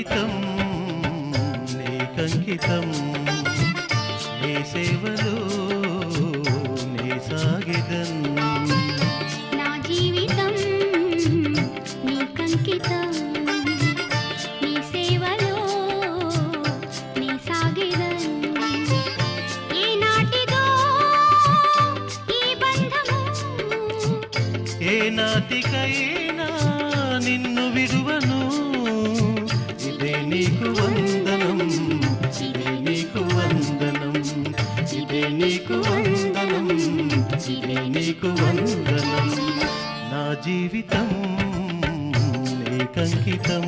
జీవితం నీకంకితం నీ సేవలో నీ సాగిదన్ నా జీవితం నీకంకితం నీ సేవలో నీ సాగిదన్ ఏనాటిదో ఈ బంధము ఏనాటికైనా నిన్ను విడువను ఇదే నీకు వందనం ఇదే నీకు వందనం ఇదే నీకు వందనం ఇదే నీకు వందనం నా జీవితం నీకంకితం